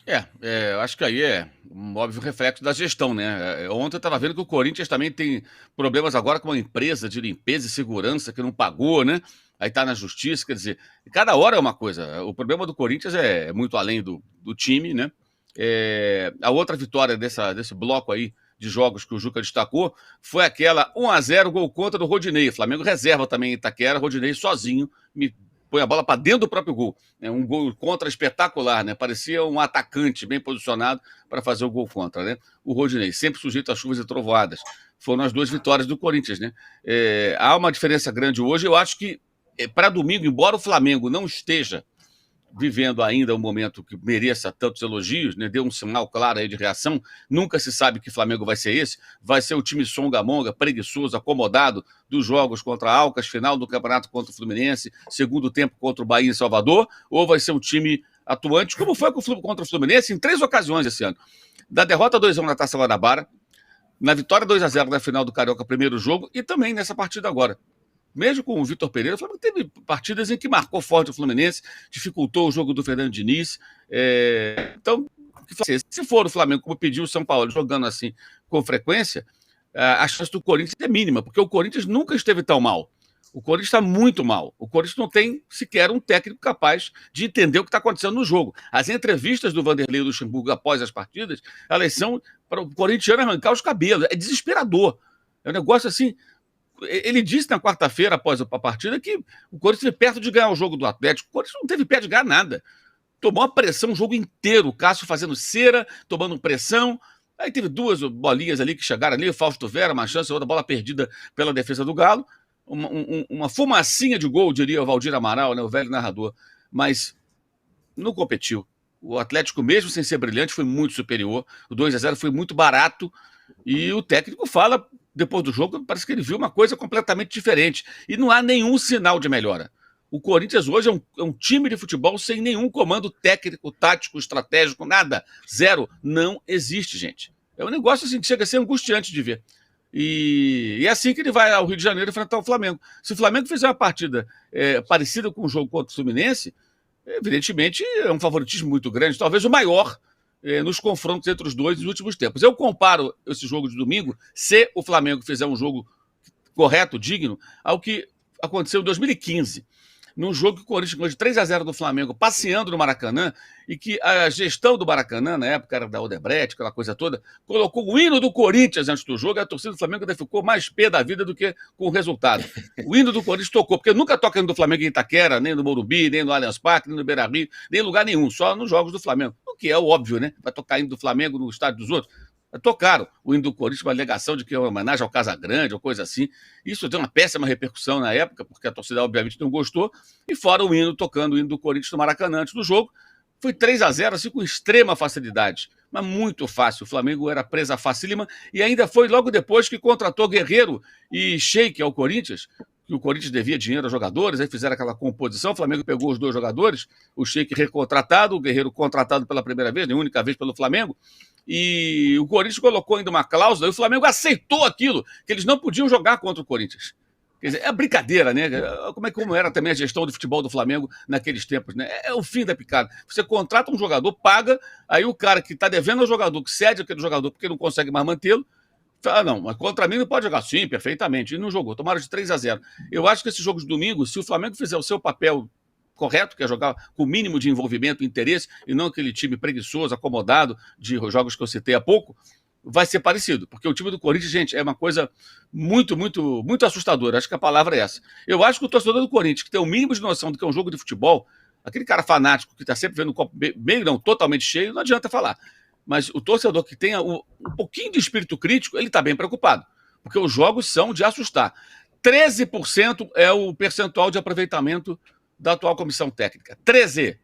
Eu acho que aí é um óbvio reflexo da gestão, né? Ontem eu estava vendo que o Corinthians também tem problemas agora com uma empresa de limpeza e segurança que não pagou, né? Aí tá na justiça, quer dizer, cada hora é uma coisa. O problema do Corinthians é muito além do time, né? A outra vitória desse bloco aí de jogos que o Juca destacou foi aquela 1-0 gol contra do Rodinei. Flamengo reserva também em Itaquera, Rodinei sozinho me põe a bola para dentro do próprio gol. Um gol contra espetacular, né? Parecia um atacante bem posicionado para fazer o gol contra, né? O Rodinei, sempre sujeito a chuvas e trovoadas. Foram as duas vitórias do Corinthians, né? Há uma diferença grande hoje. Eu acho que para domingo, embora o Flamengo não esteja vivendo ainda um momento que mereça tantos elogios, né? Deu um sinal claro aí de reação. Nunca se sabe que Flamengo vai ser esse. Vai ser o time songamonga, preguiçoso, acomodado dos jogos contra a Alcas, final do campeonato contra o Fluminense, segundo tempo contra o Bahia em Salvador, ou vai ser um time atuante, como foi contra o Fluminense em 3 ocasiões esse ano. Da derrota 2-1 na Taça Guanabara, na vitória 2-0 na final do Carioca, primeiro jogo, e também nessa partida agora. Mesmo com o Vitor Pereira, o Flamengo teve partidas em que marcou forte o Fluminense, dificultou o jogo do Fernando Diniz. Então, se for o Flamengo, como pediu o São Paulo, jogando assim com frequência, a chance do Corinthians é mínima, porque o Corinthians nunca esteve tão mal. O Corinthians está muito mal. O Corinthians não tem sequer um técnico capaz de entender o que está acontecendo no jogo. As entrevistas do Vanderlei Luxemburgo após as partidas, elas são para o corintiano arrancar os cabelos. É desesperador. É um negócio assim. Ele disse na quarta-feira, após a partida, que o Corinthians esteve perto de ganhar o jogo do Atlético. O Corinthians não teve pé de ganhar nada. Tomou a pressão o jogo inteiro. O Cássio fazendo cera, tomando pressão. Aí teve 2 bolinhas ali que chegaram ali. O Fausto Vera, uma chance, outra bola perdida pela defesa do Galo. Uma fumacinha de gol, diria o Valdir Amaral, né, o velho narrador. Mas não competiu. O Atlético, mesmo sem ser brilhante, foi muito superior. O 2-0 foi muito barato. E o técnico fala, depois do jogo, parece que ele viu uma coisa completamente diferente. E não há nenhum sinal de melhora. O Corinthians hoje é um time de futebol sem nenhum comando técnico, tático, estratégico, nada. Zero. Não existe, gente. É um negócio assim que chega a ser angustiante de ver. E é assim que ele vai ao Rio de Janeiro enfrentar o Flamengo. Se o Flamengo fizer uma partida parecida com o jogo contra o Fluminense, evidentemente é um favoritismo muito grande, talvez o maior nos confrontos entre os dois nos últimos tempos. Eu comparo esse jogo de domingo, se o Flamengo fizer um jogo correto, digno, ao que aconteceu em 2015, num jogo que o Corinthians ganhou de 3-0 do Flamengo, passeando no Maracanã, e que a gestão do Maracanã, na época era da Odebrecht, aquela coisa toda, colocou o hino do Corinthians antes do jogo, e a torcida do Flamengo ainda ficou mais pé da vida do que com o resultado. O hino do Corinthians tocou, porque nunca toca hino do Flamengo em Itaquera, nem no Morumbi, nem no Allianz Parque, nem no Beira-Rio, nem em lugar nenhum, só nos jogos do Flamengo. O que é óbvio, né? Vai tocar hino do Flamengo no estádio dos outros. Tocaram o hino do Corinthians, uma alegação de que é uma homenagem ao Casagrande, ou coisa assim. Isso deu uma péssima repercussão na época, porque a torcida obviamente não gostou, e fora o hino, tocando o hino do Corinthians no Maracanã antes do jogo. Foi 3-0, assim, com extrema facilidade, mas muito fácil. O Flamengo era presa facílima, e ainda foi logo depois que contratou Guerreiro e Sheik ao Corinthians, que o Corinthians devia dinheiro aos jogadores, aí fizeram aquela composição, o Flamengo pegou os 2 jogadores, o Sheik recontratado, o Guerreiro contratado pela primeira vez, nem única vez pelo Flamengo, e o Corinthians colocou ainda uma cláusula, e o Flamengo aceitou aquilo, que eles não podiam jogar contra o Corinthians. Quer dizer, é brincadeira, né? Como era também a gestão do futebol do Flamengo naqueles tempos, né? É o fim da picada. Você contrata um jogador, paga, aí o cara que está devendo ao jogador, que cede aquele jogador porque não consegue mais mantê-lo, fala, não, mas contra mim não pode jogar. Sim, perfeitamente. E não jogou, tomaram de 3-0. Eu acho que esse jogo de domingo, se o Flamengo fizer o seu papel correto, que é jogar com o mínimo de envolvimento e interesse, e não aquele time preguiçoso, acomodado de jogos que eu citei há pouco, vai ser parecido, porque o time do Corinthians, gente, é uma coisa muito, muito, muito assustadora. Acho que a palavra é essa. Eu acho que o torcedor do Corinthians, que tem o mínimo de noção do que é um jogo de futebol, aquele cara fanático que está sempre vendo o copo meio, não, totalmente cheio, não adianta falar. Mas o torcedor que tenha um pouquinho de espírito crítico, ele está bem preocupado, porque os jogos são de assustar. 13% é o percentual de aproveitamento da atual comissão técnica. 13%.